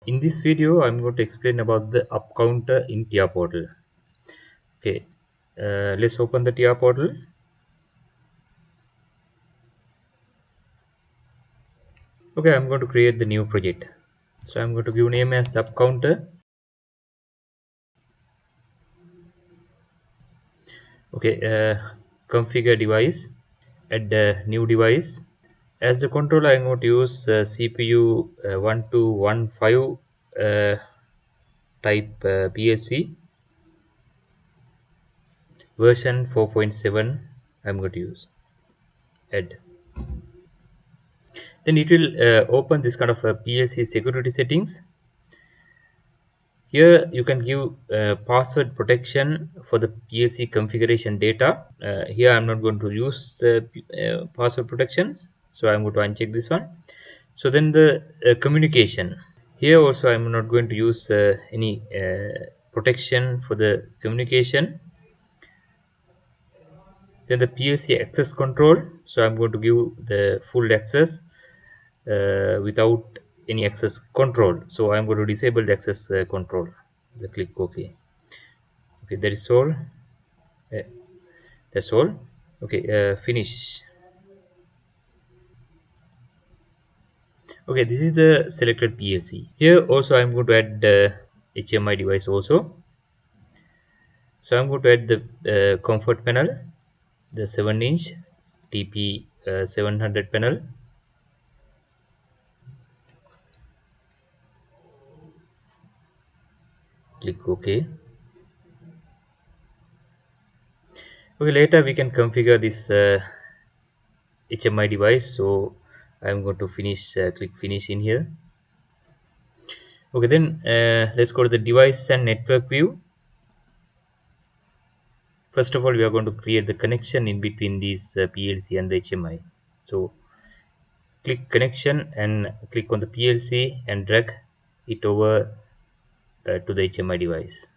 In this video, I'm going to explain about the up counter in TIA Portal. Okay, let's open the TIA Portal. Okay, I'm going to create the new project. So I'm going to give name as the up counter. Okay, configure device, add a new device. As the controller, I'm going to use CPU 1215 type PLC version 4.7. I'm going to use add. Then it will open this kind of PLC security settings. Here you can give password protection for the PLC configuration data. Here I'm not going to use password protections, so I'm going to uncheck this one. So then the communication. Here also I'm not going to use any protection for the communication. Then the PLC access control. So I'm going to give the full access without any access control. So I'm going to disable the access control. Click OK. Okay, that is all. Uh, that's all. Okay, finish. Okay, this is the selected PLC. Here also I'm going to add the HMI device also. So I'm going to add the comfort panel, the 7-inch TP 700 panel. Click OK. Okay, later we can configure this HMI device. So I'm going to finish. Click finish in here. Okay, then let's go to the device and network view. First of all, we are going to create the connection in between these PLC and the HMI. So click connection and click on the PLC and drag it over to the HMI device.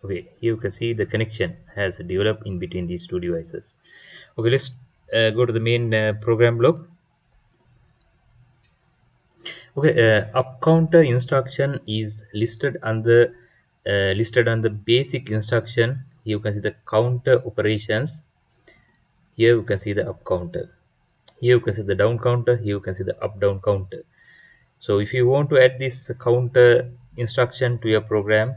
Okay, here you can see the connection has developed in between these two devices. Okay, let's go to the main program block. Okay, up counter instruction is listed on the basic instruction. Here you can see the counter operations. Here you can see the up counter. Here you can see the down counter. Here you can see the up down counter. So if you want to add this counter instruction to your program,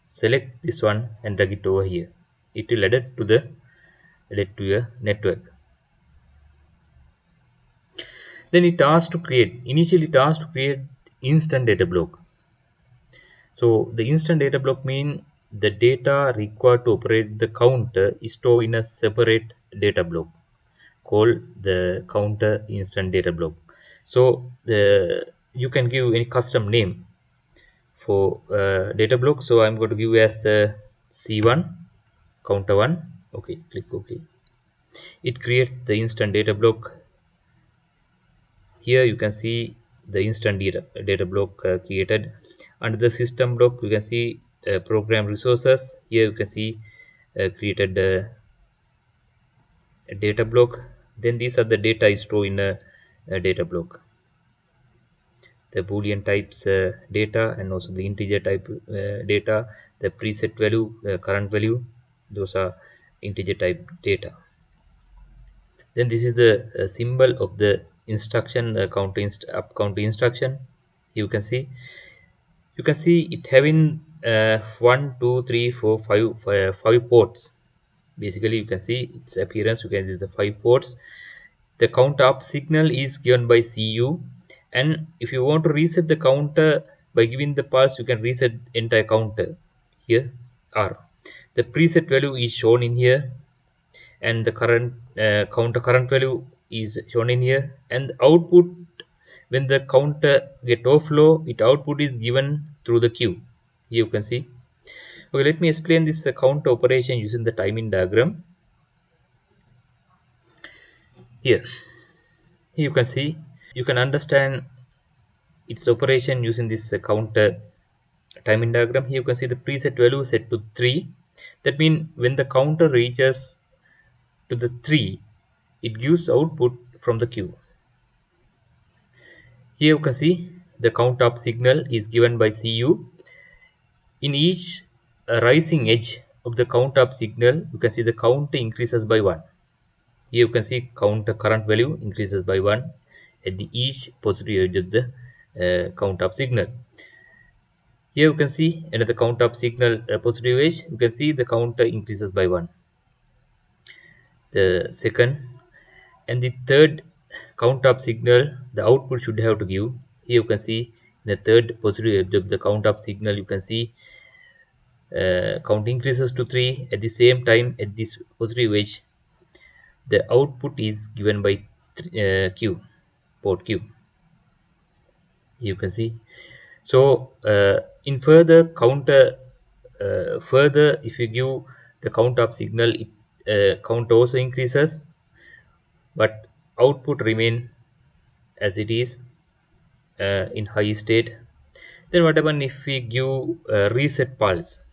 select this one and drag it over here. It will add it to your network. Then initially it asks to create instant data block. So the instant data block mean the data required to operate the counter is stored in a separate data block called the counter instant data block. So you can give any custom name for data block. So I'm going to give as C1 counter 1. Okay, click OK. It creates the instant data block. Here you can see the instant data block created. Under the system block you can see program resources. Here you can see created a data block. Then these are the data is stored in a data block, the boolean types data and also the integer type data, the preset value, current value, those are integer type data. Then this is the symbol of the instruction up counter instruction. You can see it having 1 2 3 4 5 5 ports. Basically you can see its appearance. You can see the 5 ports. The count up signal is given by CU, and if you want to reset the counter by giving the pulse, you can reset entire counter. Here R, the preset value is shown in here, and the current counter current value is shown in here, and the output, when the counter get overflow, it output is given through the queue. Here you can see. Okay, let me explain this counter operation using the timing diagram. Here you can see, you can understand its operation using this counter timing diagram. Here you can see the preset value set to 3. That means when the counter reaches to the 3, it gives output from the queue. Here you can see the count up signal is given by CU. In each rising edge of the count up signal, you can see the count increases by 1. Here you can see count current value increases by 1 at the each positive edge of the count up signal. Here you can see another count up signal positive edge. You can see the count increases by 1. The second and the third count up signal, the output should have to give. Here you can see the third positive edge of the count up signal, you can see count increases to 3. At the same time, at this positive edge, the output is given by Q, port Q. You can see. So in further counter, further if you give the count up signal, it count also increases, but output remain as it is in high state. Then what happen if we give reset pulse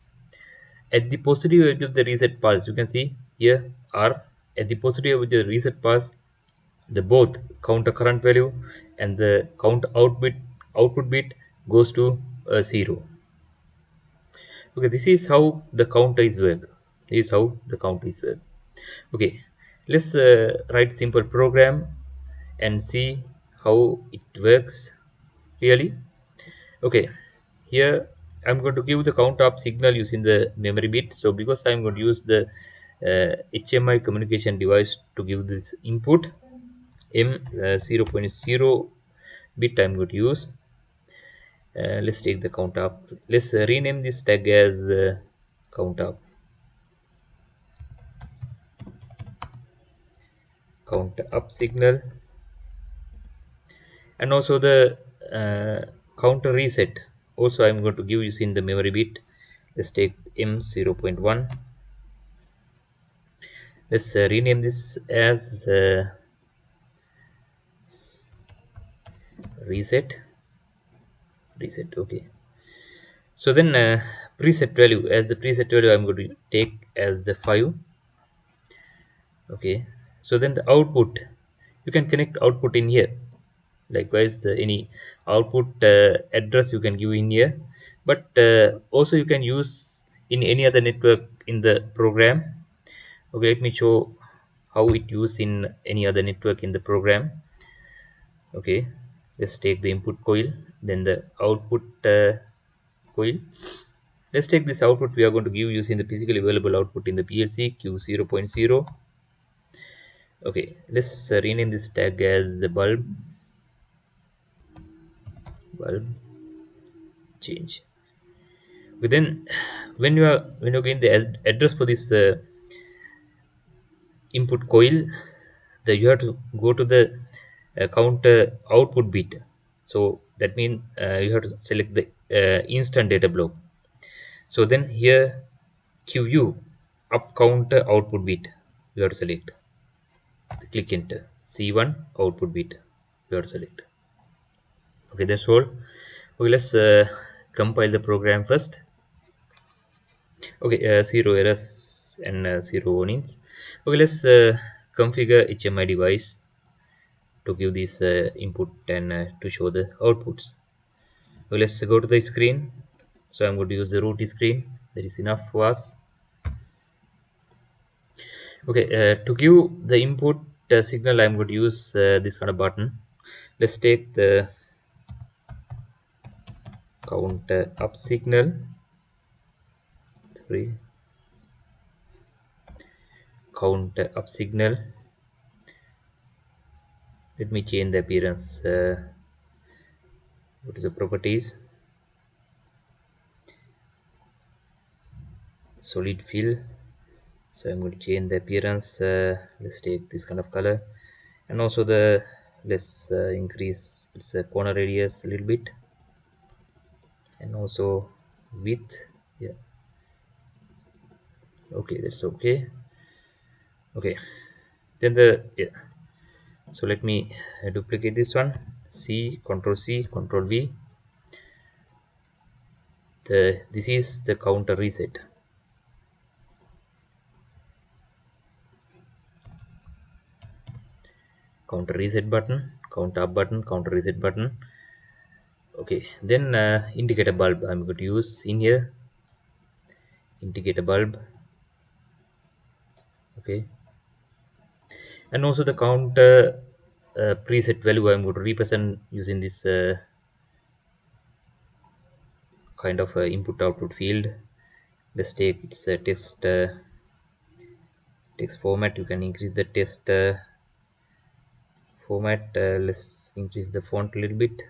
at the positive edge of the reset pulse? You can see here are at the positive edge of the reset pulse, the both counter current value and the count output bit goes to 0. Okay, this is how the counter is work. This is how the counter is work. Okay, let's write simple program and see how it works really. Okay, here I'm going to give the count up signal using the memory bit. So because I'm going to use the HMI communication device to give this input, zero point 0.0 bit I'm going to use. Let's take the count up. Let's rename this tag as count up. Count up signal, and also the counter reset. Also, I'm going to give using the memory bit. Let's take M0.1. Let's rename this as reset. Okay, so then preset value, as the preset value I'm going to take as the 5. Okay, so then the output, you can connect output in here. Likewise, the any output address you can give in here, but also you can use in any other network in the program. Okay, let me show how it use in any other network in the program. Okay, let's take the input coil, then the output coil. Let's take this output we are going to give using the physically available output in the PLC Q0.0. Okay, let's rename this tag as the bulb change. Then when you gain the address for this input coil, the you have to go to the count output bit. So that means you have to select the instant data block. So then here QU up counter output bit you have to select. Click enter. C1 output bit you have to select. Okay, that's all. Okay, let's compile the program first. Okay, zero errors and zero warnings. Okay, let's configure HMI device to give this input and to show the outputs. Okay, let's go to the screen. So I'm going to use the root screen. That is enough for us. Okay, to give the input signal, I'm going to use this kind of button. Let's take the count up signal 3, count up signal. Let me change the appearance. Go to the properties, solid fill. So I'm going to change the appearance. Let's take this kind of color, and also the let's increase its corner radius a little bit, and also width. Yeah, okay, that's okay. Okay, then the yeah. So let me duplicate this one. C, Control V. This is the counter reset. Counter reset button, count up button, counter reset button. Okay, then indicator bulb I'm going to use in here. Indicator bulb. Okay, and also the counter preset value I'm going to represent using this kind of input output field. Let's take its text format. You can increase the text format. Let's increase the font a little bit.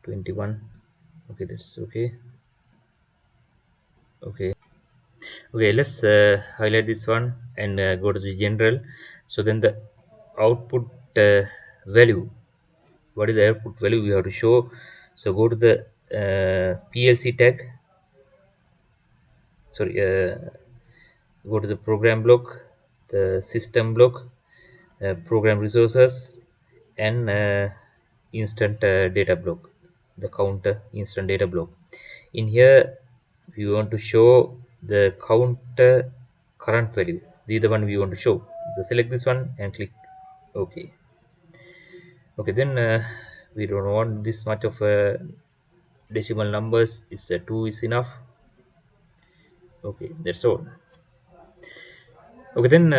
21. Okay, that's okay. Okay, okay, let's highlight this one and go to the general. So then the output value, what is the output value we have to show? So go to the PLC tag, sorry, go to the program block, the system block, program resources, and instant data block, the counter instant data block. In here we want to show the counter current value. This is the one we want to show. So select this one and click OK. Okay, then we don't want this much of decimal numbers. It's 2 is enough. Okay, that's all. Okay, then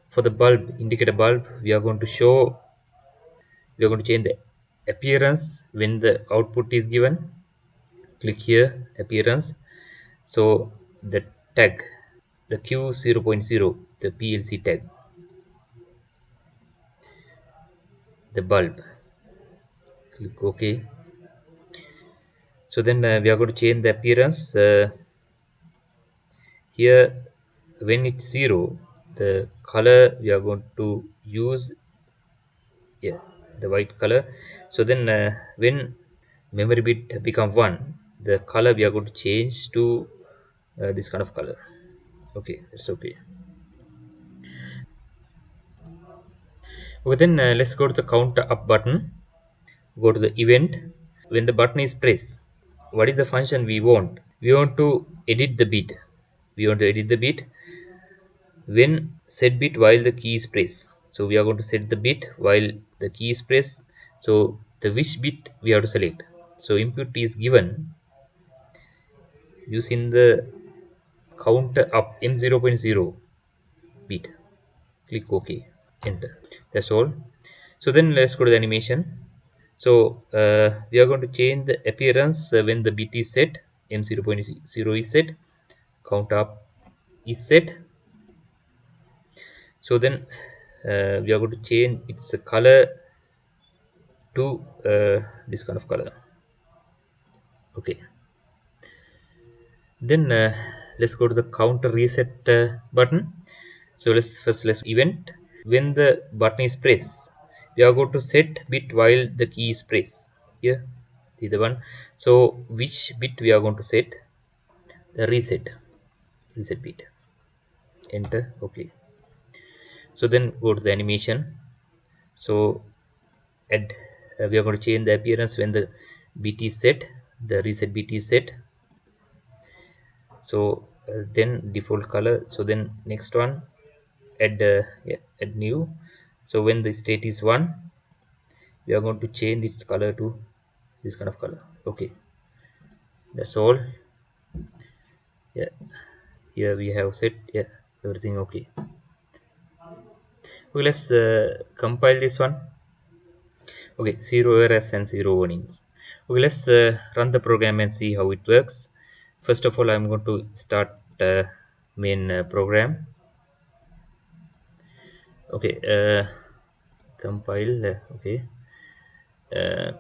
for the bulb, indicator bulb, we are going to change the appearance when the output is given. Click here, appearance. So the tag, the Q0.0, the PLC tag, the bulb. Click OK. So then we are going to change the appearance here. When it's 0, the color we are going to use, yeah, the white color. So then when memory bit become 1, the color we are going to change to this kind of color. Okay, that's okay. Okay, then let's go to the count up button. Go to the event. When the button is pressed, what is the function we want? We want to edit the bit. We want to edit the bit when set bit while the key is pressed. So we are going to set the bit while the key is pressed. So the which bit we have to select. So input is given using the counter up M0.0 bit. Click OK. Enter. That's all. So then let's go to the animation. So we are going to change the appearance when the bit is set. M0.0 is set. Count up is set. So then we are going to change its color to this kind of color. Okay, then let's go to the counter reset button. So let's event. When the button is pressed, we are going to set bit while the key is pressed. Here the one. So which bit we are going to set? The reset bit. Enter. Okay, so then go to the animation. So add we are going to change the appearance when the bit is set, the reset bit is set. So then default color. So then next one, add yeah, add new. So when the state is 1, we are going to change its color to this kind of color. Okay, that's all. Yeah, here we have set, yeah, everything okay. Okay, let's compile this one. Okay, 0 errors and 0 warnings. Okay, let's run the program and see how it works. First of all, I'm going to start main program. Okay, compile. Okay,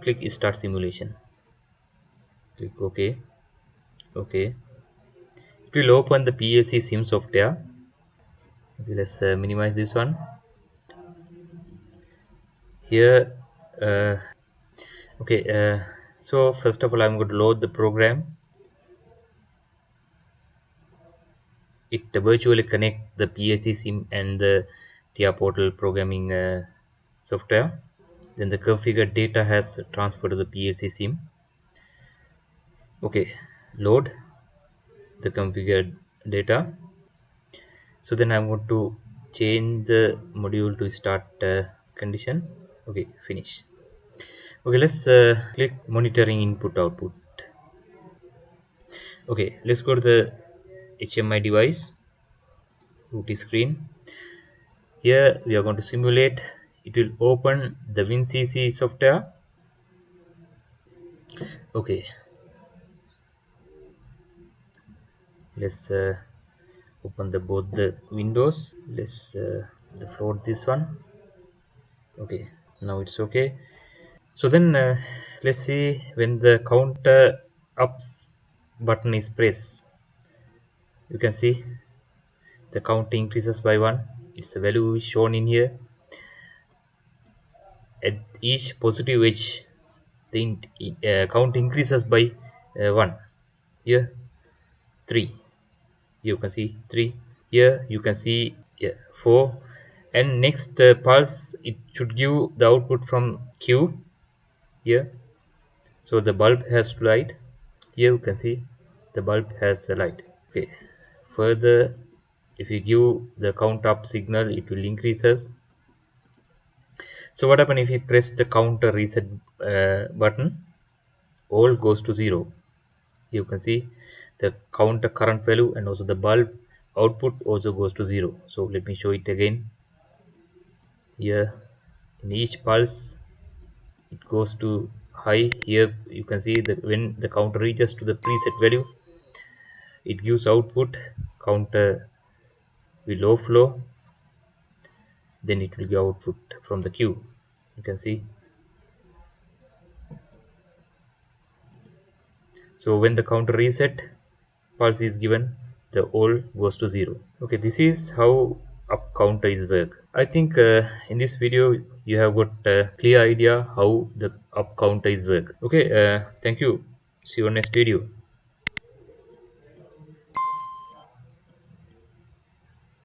click start simulation. Click OK. Okay, it will open the PLC Siemens software. Okay, let's minimize this one. Here okay, so first of all, I'm going to load the program. It virtually connect the PLC sim and the TIA Portal programming software. Then the configured data has transferred to the PLC sim. Okay, load the configured data. So then I'm going to change the module to start condition. Okay, finish. Okay, let's click monitoring input output. Okay, let's go to the HMI device, root screen. Here we are going to simulate. It will open the WinCC software. Okay, let's open the both the windows. Let's float this one. Okay, now it's okay. So then let's see when the counter ups button is pressed. You can see the count increases by 1. Its value is shown in here. At each positive edge, the count increases by 1. Here 3. You can see 3. Here you can see 4. And next pulse, it should give the output from Q here. So the bulb has light. Here you can see the bulb has a light. Okay, further, if you give the count up signal, it will increases. So what happen if you press the counter reset button? All goes to 0. You can see the counter current value and also the bulb output also goes to 0. So let me show it again. Here in each pulse it goes to high. Here you can see that when the counter reaches to the preset value, it gives output. Counter will overflow, then it will give output from the queue. You can see. So when the counter reset pulse is given, the all goes to 0. Okay, this is how up counter is work. I think in this video you have got a clear idea how the up counter is work. Okay, thank you. See you on next video.